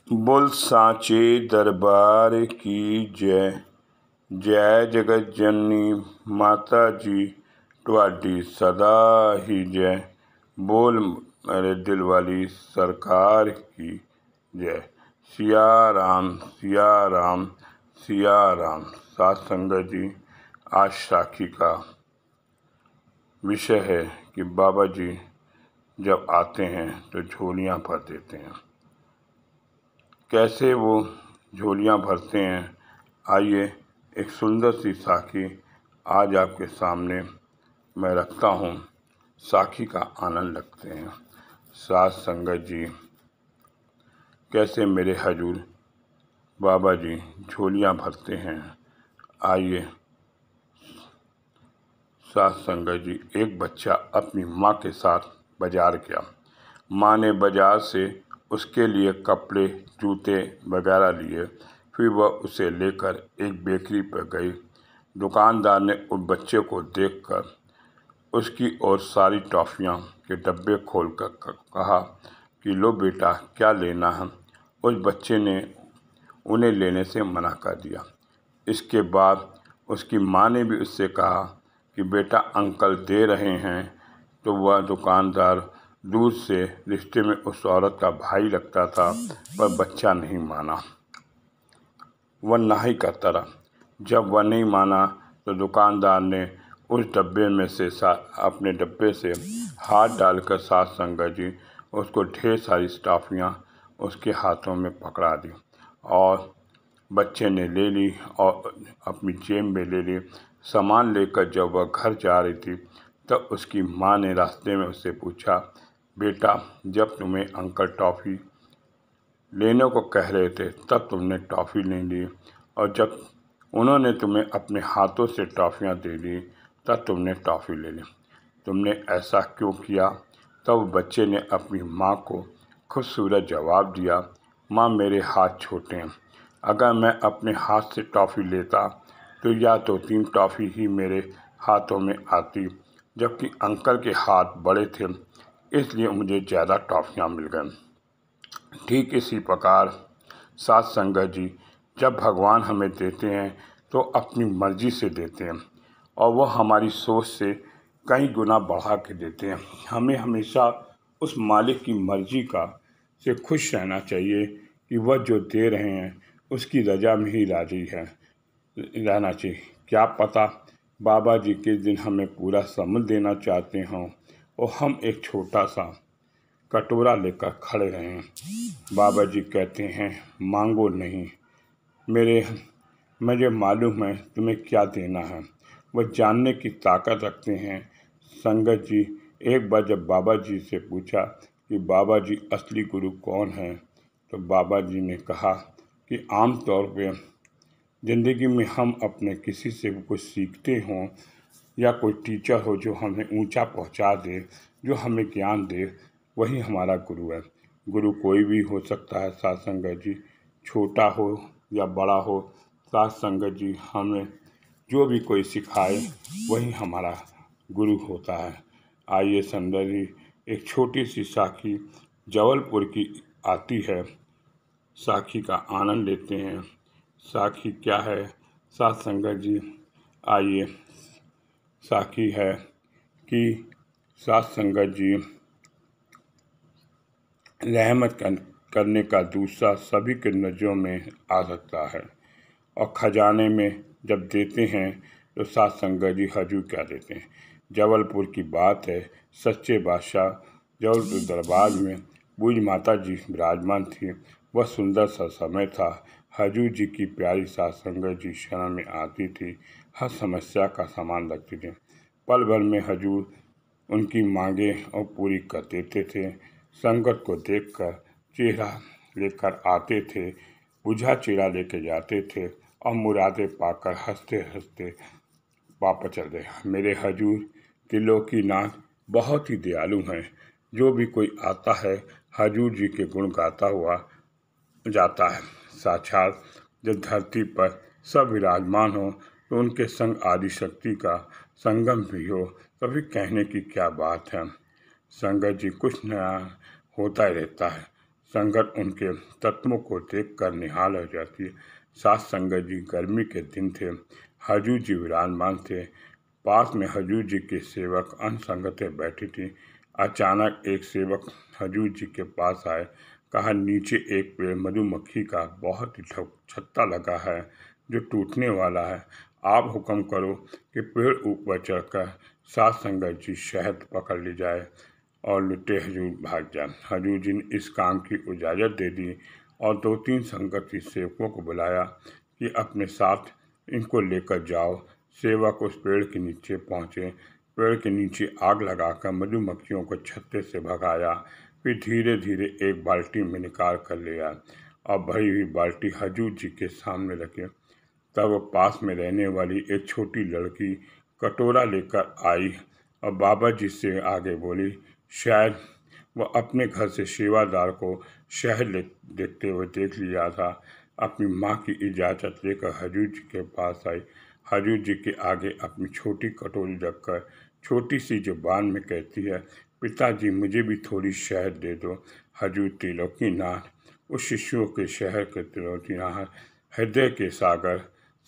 बोल सांचे दरबार की जय। जय जगत जननी माता जी तुहाडी सदा ही जय। बोल मेरे दिल वाली सरकार की जय। सिया राम सिया राम सिया राम। सात संगत जी, आज साखी का विषय है कि बाबा जी जब आते हैं तो झोलियाँ भर देते हैं। कैसे वो झोलियाँ भरते हैं, आइए एक सुंदर सी साखी आज आपके सामने मैं रखता हूँ। साखी का आनंद लगते हैं। साथ संगत जी, कैसे मेरे हजूर बाबा जी झोलियाँ भरते हैं। आइए साथ संगत जी, एक बच्चा अपनी माँ के साथ बाजार गया। माँ ने बाजार से उसके लिए कपड़े जूते वगैरह लिए। फिर वह उसे लेकर एक बेकरी पर गई। दुकानदार ने उस बच्चे को देखकर उसकी और सारी टॉफ़ियाँ के डब्बे खोलकर कहा कि लो बेटा, क्या लेना है। उस बच्चे ने उन्हें लेने से मना कर दिया। इसके बाद उसकी माँ ने भी उससे कहा कि बेटा, अंकल दे रहे हैं। तो वह दुकानदार दूर से रिश्ते में उस औरत का भाई लगता था, पर बच्चा नहीं माना। वह नाहीं करता रहा। जब वह नहीं माना तो दुकानदार ने उस डब्बे में से अपने डब्बे से हाथ डालकर साथ संगत जी उसको ढेर सारी टॉफ़ियाँ उसके हाथों में पकड़ा दी और बच्चे ने ले ली और अपनी जेब में ले ली। सामान लेकर जब वह घर जा रही थी तब उसकी माँ ने रास्ते में उससे पूछा, बेटा, जब तुम्हें अंकल टॉफ़ी लेने को कह रहे थे तब तुमने टॉफ़ी नहीं ली, और जब उन्होंने तुम्हें अपने हाथों से टॉफ़ियाँ दे दी तब तुमने टॉफ़ी ले ली। तुमने ऐसा क्यों किया। तब बच्चे ने अपनी माँ को खूबसूरत जवाब दिया, माँ, मेरे हाथ छोटे हैं। अगर मैं अपने हाथ से टॉफ़ी लेता तो या तो 3 टॉफ़ी ही मेरे हाथों में आती, जबकि अंकल के हाथ बड़े थे, इसलिए मुझे ज़्यादा टॉफ़ियाँ मिल गईं। ठीक इसी प्रकार साथ संगत जी, जब भगवान हमें देते हैं तो अपनी मर्ज़ी से देते हैं और वह हमारी सोच से कई गुना बढ़ा के देते हैं। हमें हमेशा उस मालिक की मर्ज़ी का से खुश रहना चाहिए कि वह जो दे रहे हैं उसकी रज़ा में ही राज़ी है रहना चाहिए। क्या पता बाबा जी के दिन हमें पूरा समुद्र देना चाहते हों और हम एक छोटा सा कटोरा लेकर खड़े रहें। बाबा जी कहते हैं, मांगो नहीं, मुझे मालूम है तुम्हें क्या देना है। वह जानने की ताकत रखते हैं। संगत जी, एक बार जब बाबा जी से पूछा कि बाबा जी असली गुरु कौन है, तो बाबा जी ने कहा कि आम तौर पे ज़िंदगी में हम अपने किसी से कुछ सीखते हों या कोई टीचर हो जो हमें ऊंचा पहुंचा दे, जो हमें ज्ञान दे, वही हमारा गुरु है। गुरु कोई भी हो सकता है साथ संगत जी, छोटा हो या बड़ा हो। साथ संगत जी, हमें जो भी कोई सिखाए वही हमारा गुरु होता है। आइए संगत जी, एक छोटी सी साखी जबलपुर की आती है, साखी का आनंद लेते हैं। साखी क्या है साथ संगत जी, आइए। साखी है कि साथ संगत जी, रहमत करने का दूसरा सभी के नज़रों में आ सकता है, और ख़जाने में जब देते हैं तो साथ संगत जी हजूर क्या देते हैं। जबलपुर की बात है। सच्चे बादशाह जबलपुर दरबार में बूझ माता जी विराजमान थी। वह सुंदर सा समय था। हजूर जी की प्यारी साथ संगत जी शरण में आती थी, हर समस्या का सामान रखती थी। पल भर में हजूर उनकी मांगे और पूरी कर देते थे। संगत को देखकर चेहरा लेकर आते थे, बुझा चेहरा लेके जाते थे और मुरादें पाकर हंसते हंसते वापस चल गए। मेरे हजूर दिलों की नाथ बहुत ही दयालु हैं। जो भी कोई आता है हजूर जी के गुण गाता हुआ जाता है। साक्षात जब धरती पर सब विराजमान हो तो उनके संग आदि शक्ति का संगम भी हो, कभी कहने की क्या बात है। संगत जी, कुछ नया होता ही रहता है। संगत उनके तत्वों को देखकर निहाल हो जाती है। साथ संगत जी गर्मी के दिन थे। हजूर जी विराजमान थे। पास में हजूर जी के सेवक अन्य संगतें बैठी थी। अचानक एक सेवक हजूर जी के पास आए। कहा, नीचे एक पेड़ मधुमक्खी का बहुत ही छत्ता लगा है जो टूटने वाला है। आप हुक्म करो कि पेड़ ऊपर चढ़कर सात संगत जी शहद पकड़ ली जाए और लुटे हजूर भाग जाए। हजूर जी ने इस काम की इजाज़त दे दी और 2-3 संगति सेवकों को बुलाया कि अपने साथ इनको लेकर जाओ। सेवक उस पेड़ के नीचे पहुँचे। पेड़ के नीचे आग लगाकर मधुमक्खियों को छत्ते से भगाया। फिर धीरे धीरे एक बाल्टी में निकाल कर ले आया और भरी हुई बाल्टी हजूर जी के सामने रखे। तब पास में रहने वाली एक छोटी लड़की कटोरा लेकर आई और बाबा जी से आगे बोली। शायद वह अपने घर से सेवादार को शहद देखते हुए देख लिया था। अपनी माँ की इजाज़त लेकर हजूर जी के पास आई। हजूर जी के आगे अपनी छोटी कटोरी रखकर छोटी सी जुबान में कहती है, पिताजी मुझे भी थोड़ी शहद दे दो। हजूर त्रिलोकीनाथ उस शिशुओं के शहर के त्रिलोकीनाथ, हृदय के सागर,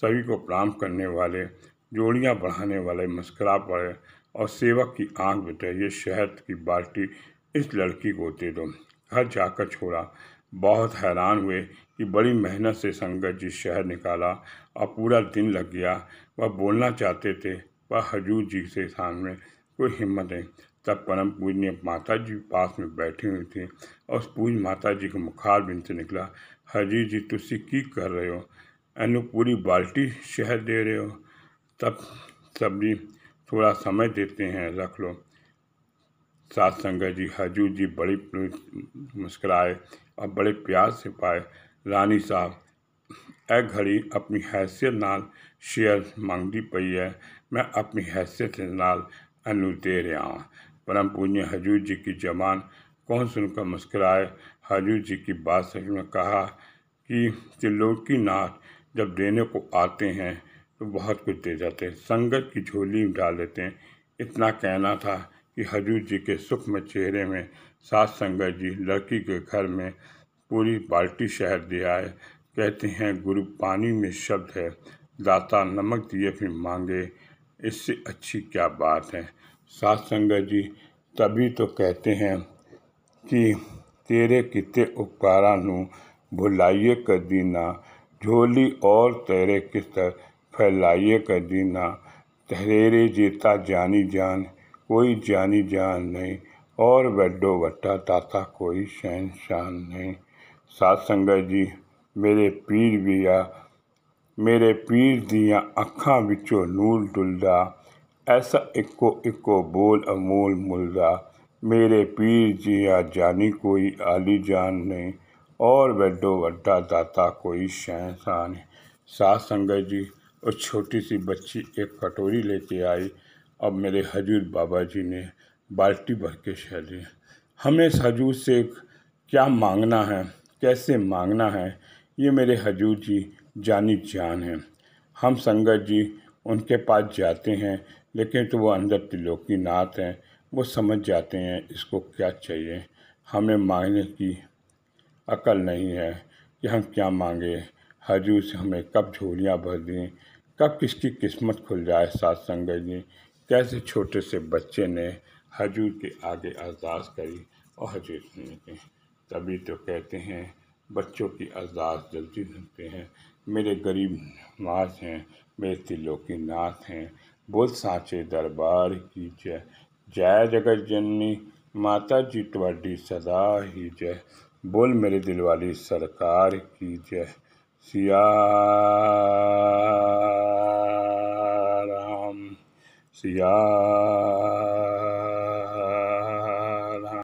सभी को प्रणाम करने वाले, जोड़ियाँ बढ़ाने वाले मुस्कुरा पड़े और सेवक की आंख बिताइए, शहद की बाल्टी इस लड़की को दे दो। घर जाकर छोड़ा। बहुत हैरान हुए कि बड़ी मेहनत से संगत जी शहद निकाला और पूरा दिन लग गया। वह बोलना चाहते थे पर हजूर जी से सामने कोई हिम्मत नहीं। तब परम पूज्य माता जी पास में बैठी हुई थी और उस पूज्य माता जी को मुखार बिन से निकला, हजूर जी तुसी की कर रहे हो? एनु पूरी बाल्टी शहद दे रहे हो? तब सभी थोड़ा समय देते हैं, रख लो। सात संगत जी हजूर जी बड़ी मुस्कुराए और बड़े प्यार से पाए। रानी साहब ए घड़ी अपनी हैसियत नाल शेयर मंगदी पई है, मैं अपनी हैसियत नाल एनू दे रहा हूँ। परम पुण्य हजूर जी की जबान कौन सुनकर मुस्कुराए। हजूर जी की बात समझ में कहा कि त्रिलोकीनाथ जब देने को आते हैं तो बहुत कुछ दे जाते हैं, संगत की झोली में डाल देते हैं। इतना कहना था कि हजूर जी के सूक्ष्म चेहरे में सात संगत जी लड़की के घर में पूरी बाल्टी शहद दे आए। कहते हैं गुरु पानी में शब्द है, दाता नमक दिए फिर मांगे, इससे अच्छी क्या बात है। सात संगत जी तभी तो कहते हैं कि तेरे किते उपकारा नू भुलाइए कदी ना, झोली और तेरे किस फैलाइए कदी ना, तेरे जेता जानी जान कोई जानी जान नहीं, और वड्डो वट्टा दाता कोई शहनशाह नहीं। सात संगत जी मेरे पीर भी आ, मेरे पीर दियाँ अखां विचों नूर डुलदा, ऐसा इक्को इक्को बोल अमोल मुलदा, मेरे पीर जी आ जानी कोई आली जान नहीं, और वड्डो वड्डा दाता कोई शहनशाह नहीं। सात संगत जी उस छोटी सी बच्ची एक कटोरी लेके आई। अब मेरे हजूर बाबा जी ने बाल्टी भर के शहद दी। हमें इस हजूर से क्या मांगना है, कैसे मांगना है, ये मेरे हजूर जी जानी जान है। हम संगत जी उनके पास जाते हैं लेकिन तो वो अंदर त्रिलोकीनाथ हैं, वो समझ जाते हैं इसको क्या चाहिए। हमें मांगने की अकल नहीं है कि हम क्या मांगे। हजूर से हमें कब झोलियाँ भर दें, कब किसकी किस्मत खुल जाए। सात संगत जी कैसे छोटे से बच्चे ने हजूर के आगे अरदास करी और हजूर सुनते हैं। तभी तो कहते हैं बच्चों की अरदास जल्दी सुनते हैं। मेरे गरीब नवाज हैं, मेरे त्रिलोकीनाथ हैं, बोल साचे दरबार की जय। जय जगत जननी माता जी तुहाडी सदा ही जय। बोल मेरे दिल वाली सरकार की जय। सिया राम सिया